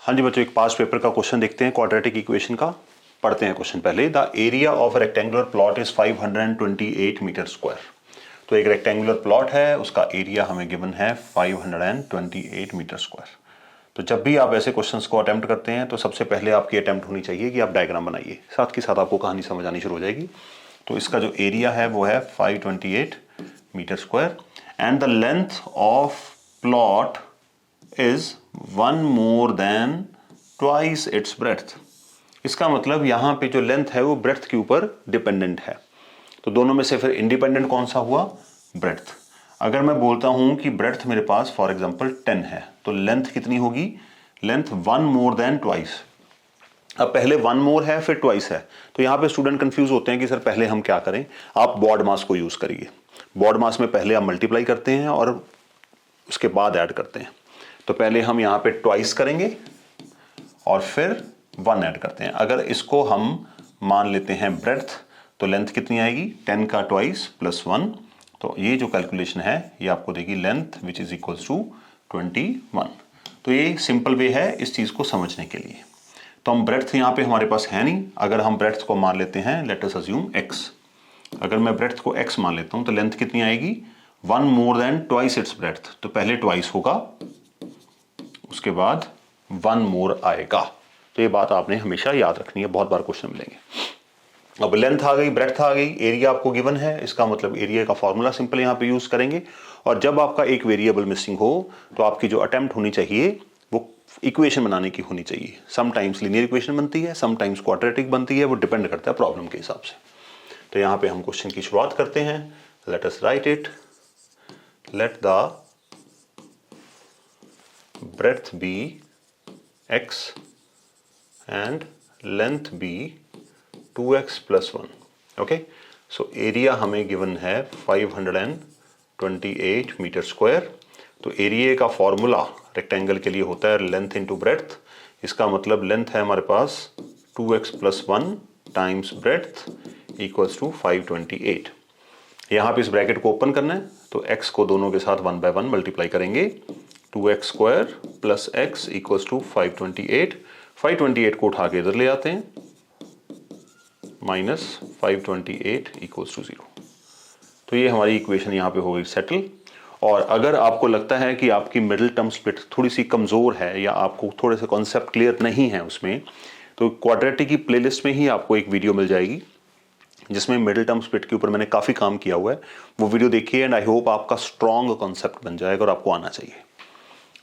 हाँ जी बच्चों, एक पास्ट पेपर का क्वेश्चन देखते हैं क्वाड्रेटिक इक्वेशन का। पढ़ते हैं क्वेश्चन पहले। The area of rectangular plot is 528 metre square. तो एक रेक्टेंगुलर प्लॉट है, उसका एरिया हमें गिवन है 528 मीटर स्क्वायर। तो जब भी आप ऐसे क्वेश्चंस को अटेम्प्ट करते हैं तो सबसे पहले आपकी अटेम्प्ट होनी चाहिए कि आप डायग्राम बनाइए, साथ के साथ आपको कहानी समझ आनी शुरू हो जाएगी। तो इसका जो एरिया है वो है 528 metre square and the length of plot is 1 more than twice its breadth। इसका मतलब यहां पे जो लेंथ है वो ब्रेड्थ के ऊपर डिपेंडेंट है। तो दोनों में से फिर इंडिपेंडेंट कौन सा हुआ? ब्रेड्थ। अगर मैं बोलता हूं कि ब्रेड्थ मेरे पास फॉर एग्जांपल 10 है तो लेंथ कितनी होगी? Length 1 more than twice। अब पहले 1 more है फिर ट्वाइस है, तो यहां पे स्टूडेंट कंफ्यूज होते हैं कि सर पहले हम क्या करें। आप बॉड मास को यूज करिए। बॉड मास में पहले आप मल्टीप्लाई करते हैं और उसके बाद ऐड करते हैं। तो पहले हम यहां पे ट्वाइस करेंगे और फिर 1 ऐड करते हैं। अगर इसको हम मान लेते हैं ब्रेड्थ तो लेंथ कितनी आएगी? 10 का ट्वाइस प्लस 1। तो ये जो कैलकुलेशन है ये आपको देगी length which is equals to 21। तो ये सिंपल वे है इस चीज को समझने के लिए। तो हम ब्रेड्थ यहां पे हमारे पास है नहीं। अगर हम ब्रेड्थ को मान लेते हैं, लेट अस अज्यूम x। अगर मैं ब्रेड्थ को x मान लेता हूं तो लेंथ कितनी आएगी? 1 more than twice its breadth। तो पहले ट्वाइस होगा, उसके बाद 1 more आएगा। तो ये बात आपने हमेशा याद रखनी है, बहुत बार क्वेश्चन मिलेंगे। अब लेंथ आ गई, ब्रेड्थ आ गई, एरिया आपको गिवन है, इसका मतलब एरिया का फॉर्मूला सिंपल यहां पे यूज करेंगे। और जब आपका एक वेरिएबल मिसिंग हो तो आपकी जो अटेम्प्ट होनी चाहिए वो इक्वेशन बनाने की होनी चाहिए। समटाइम्स लीनियर इक्वेशन बनती है, समटाइम्स क्वाड्रेटिक बनती है, वो डिपेंड करता है प्रॉब्लम के हिसाब से। तो यहां पे हम क्वेश्चन की शुरुआत करते हैं। Let us right it. Let the breadth be x and length be 2x plus 1। Okay, so area हमें गिवन है 528 मीटर स्क्वायर। तो एरिया का फॉर्मूला रेक्टेंगल के लिए होता है लेंथ इंटू ब्रेड्थ। इसका मतलब लेंथ है हमारे पास 2x plus 1 times breadth equals to 528। यहां पे इस ब्रैकेट को ओपन करना है तो x को दोनों के साथ 1 by 1 मल्टीप्लाई करेंगे। 2x square plus x equals to 528। 528 को उठा के इधर ले आते हैं, माइनस 528 इक्वल्स टू 0। तो ये हमारी इक्वेशन यहाँ पे हो गई सेटल। और अगर आपको लगता है कि आपकी मिडिल टर्म स्प्लिट थोड़ी सी कमज़ोर है या आपको थोड़े से कॉन्सेप्ट क्लियर नहीं है उसमें, तो क्वाड्रेटिक की प्लेलिस्ट में ही आपको एक वीडियो मिल जाएगी जिसमें मिडिल टर्म स्प्लिट के ऊपर मैंने काफ़ी काम किया हुआ है। वो वीडियो देखिए एंड आई होप आपका स्ट्रॉन्ग कॉन्सेप्ट बन जाएगा और आपको आना चाहिए।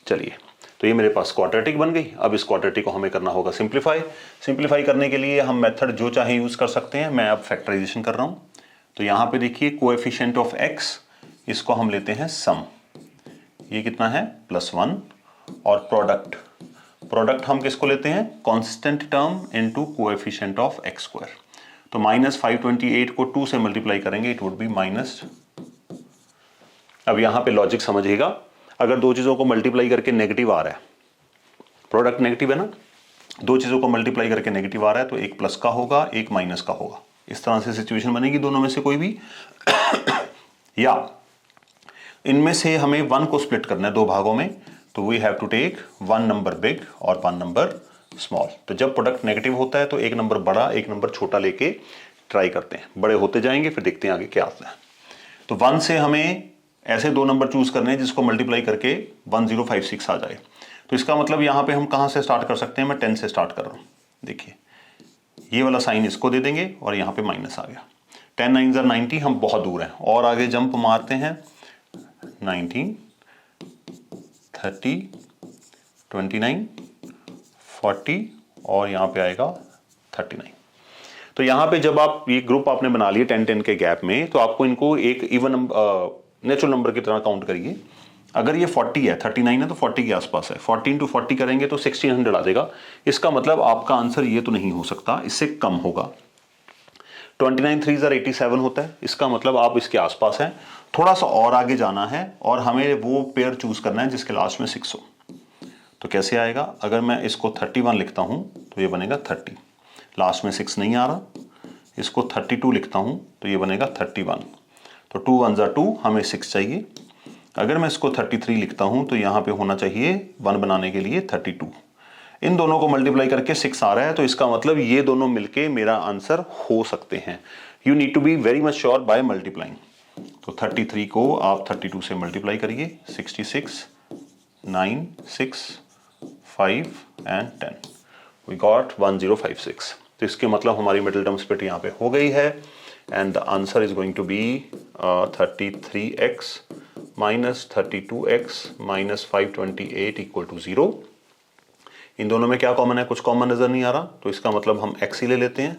चलिए, तो ये मेरे पास क्वाड्रेटिक बन गई। अब इस क्वाड्रेटिक को हमें करना होगा सिंप्लीफाई। सिंप्लीफाई करने के लिए हम मेथड जो चाहे यूज कर सकते हैं। मैं अब फैक्टराइजेशन कर रहा हूं। तो यहां पे देखिए कोएफिशिएंट ऑफ x, इसको हम लेते हैं सम। ये कितना है? +1। और प्रोडक्ट हम किसको लेते हैं? Constant term into coefficient of x square. तो -528 को 2 से मल्टीप्लाई करेंगे, इट वुड बी माइनस। अब यहां पे लॉजिक समझिएगा, अगर दो चीजों को मल्टीप्लाई करके नेगेटिव आ रहा है, प्रोडक्ट नेगेटिव है ना, दो चीजों को मल्टीप्लाई करके नेगेटिव आ रहा है तो एक प्लस का होगा एक माइनस का होगा। इस तरह से सिचुएशन बनेगी दोनों में से कोई भी। या इनमें से हमें 1 को स्प्लिट करना है दो भागों में, तो we have to take 1 number big और 1 नंबर स्मॉल। तो जब प्रोडक्ट नेगेटिव होता है तो एक नंबर बड़ा एक नंबर छोटा लेके ट्राई करते हैं, बड़े होते जाएंगे फिर देखते हैं आगे क्या आता है। तो 1 से हमें ऐसे दो नंबर चूज करने हैं जिसको मल्टीप्लाई करके 1056 आ जाए। तो इसका मतलब यहां पे हम कहां से स्टार्ट कर सकते हैं? मैं 10 से स्टार्ट कर रहा हूं। देखिए ये वाला साइन इसको दे देंगे और यहां पे माइनस आ गया। 10 9 are 90, हम बहुत दूर हैं और आगे जंप मारते हैं। 19 30 29 40 और यहां पे आएगा 39। तो यहां पे जब आप ये ग्रुप आपने बना लिए 10-10 के गैप में, तो आपको इनको एक इवन नेचुरल नंबर की तरह काउंट करिए। अगर ये 40 है, 39 है तो 40 के आसपास है। 40 into 40 करेंगे तो 1600 आ जाएगा। इसका मतलब आपका आंसर ये तो नहीं हो सकता, इससे कम होगा। 29 3s are 87 होता है, इसका मतलब आप इसके आसपास हैं। थोड़ा सा और आगे जाना है और हमें वो पेयर चूज करना है जिसके लास्ट में 6 हो। तो कैसे आएगा? अगर मैं इसको 31 लिखता हूं तो ये बनेगा 30, लास्ट में 6 नहीं आ रहा। इसको 32 लिखता हूं तो ये बनेगा 31। तो 2 1s are 2, हमें 6 चाहिए। अगर मैं इसको 33 लिखता हूं तो यहां पे होना चाहिए 1 बनाने के लिए 32। इन दोनों को मल्टीप्लाई करके 6 आ रहा है, तो इसका मतलब ये दोनों मिलके मेरा आंसर हो सकते हैं। You need to be very much sure by multiplying. तो 33 को आप 32 से मल्टीप्लाई करिए, 66, 9, 6, 5 एंड 10, वी गॉट 1056। तो इसके मतलब हमारी मिडिल टर्म स्प्लिट यहाँ पे हो गई है and the answer is going to be 33x minus 32x minus 528 equal to 0। इन दोनों में क्या कॉमन है? कुछ कॉमन नजर नहीं आ रहा, तो इसका मतलब हम x ही ले लेते हैं,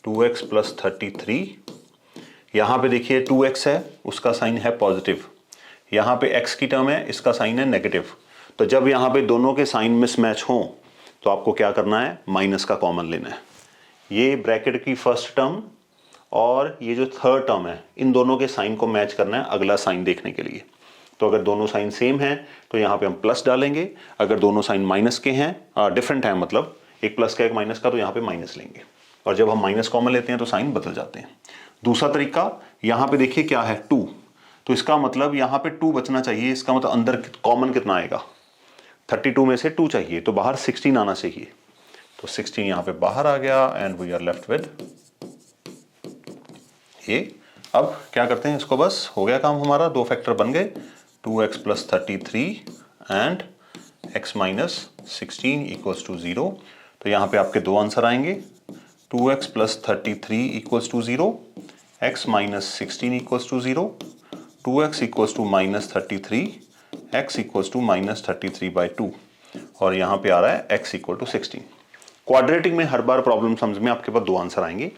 2x प्लस 33। यहाँ पे देखिए 2x है, उसका साइन है पॉजिटिव, यहाँ पे x की टर्म है, इसका साइन है नेगेटिव। तो जब यहाँ पे दोनों के साइन मिसमैच हों तो आपको क्या करना है? माइनस का कॉमन लेना है। ये ब्रैकेट की फर्स्ट टर्म और ये जो थर्ड टर्म है, इन दोनों के साइन को मैच करना है अगला साइन देखने के लिए। तो अगर दोनों साइन सेम हैं तो यहाँ पे हम प्लस डालेंगे, अगर दोनों साइन माइनस के हैं, डिफरेंट है मतलब एक प्लस का एक माइनस का, तो यहाँ पे माइनस लेंगे, और जब हम माइनस कॉमन लेते हैं तो साइन बदल जाते हैं। दूसरा तरीका, यहाँ पे देखिए क्या है 2, तो इसका मतलब यहाँ पे 2 बचना चाहिए, इसका मतलब अंदर कॉमन कितना आएगा? 32 में से 2 चाहिए, तो बाहर 16 आना चाहिए, तो 16 यहाँ पे बाहर आ गया and we are left with ये। अब क्या करते हैं इसको, बस हो गया काम हमारा, 2 फैक्टर बन गए, 2x plus 33 and x minus 16 equals to 0। तो यहाँ पे आपके 2 आंसर आएंगे, 2x plus 33 equals to 0, x minus 16 equals to 0, 2x equals to minus 33, x equals to minus 33/2, और यहाँ पे आ रहा है x इक्वल टू 16। क्वाड्रेटिक में हर बार प्रॉब्लम समझ में आपके पास 2 आंसर आएंगे,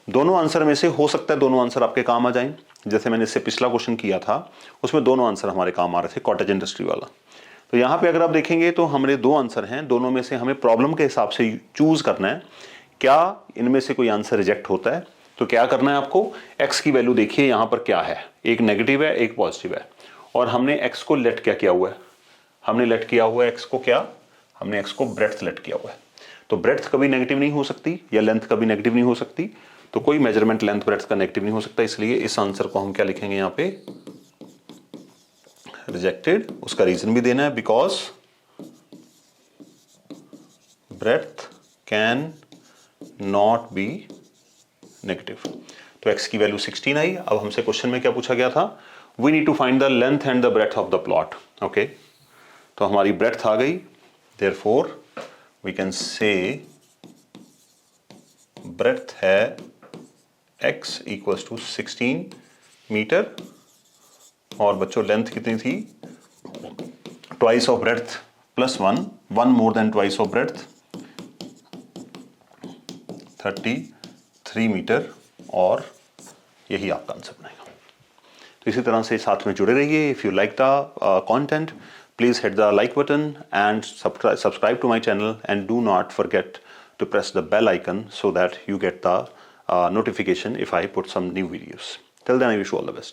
दोनों आंसर में से हो सकता है दोनों आंसर आपके काम आ जाएं। जैसे मैंने इससे पिछला क्वेश्चन किया था, उसमें दोनों आंसर हमारे काम आ रहे थे, कॉटेज इंडस्ट्री वाला। तो यहाँ पे अगर आप देखेंगे तो हमारे 2 आंसर हैं, दोनों में से हमें प्रॉब्लम के हिसाब से चूज करना है, क्या इनमें से कोई आंसर रिजेक्ट होता है। तो क्या करना है आपको, x की वैल्यू देखिए यहाँ पर क्या है, एक नेगेटिव है एक पॉजिटिव है, और हमने x को लेट क्या किया हुआ है, हमने लेट किया हुआ है x को क्या, हमने x को ब्रेड्थ लेट किया हुआ है। तो ब्रेड्थ कभी नेगेटिव नहीं हो सकती या लेंथ कभी नेगेटिव नहीं हो सकती, तो कोई मेजरमेंट लेंथ ब्रेड्थ का नेगेटिव नहीं हो सकता, इसलिए इस आंसर को हम क्या लिखेंगे यहाँ पे, रिजेक्टेड। उसका रीजन भी देना है, because breadth can not be negative. तो x की वैल्यू 16 आई। अब हमसे क्वेश्चन में क्या पूछा गया था, we need to find the length and the breadth of the plot. Okay, तो हमारी ब्रेड्थ आ गई, therefore we can say breadth है x इक्वल्स टू 16 मीटर, और बच्चों लेंथ कितनी थी, twice of breadth plus 1 more than twice of breadth, 33 metre, और यही आपका आंसर बनेगा। तो इसी तरह से साथ में जुड़े रहिए। If you like the content, please hit the like button and subscribe to my channel, and do not forget to press the bell icon so that you get the notification if I put some new videos. Till then, I wish you all the best.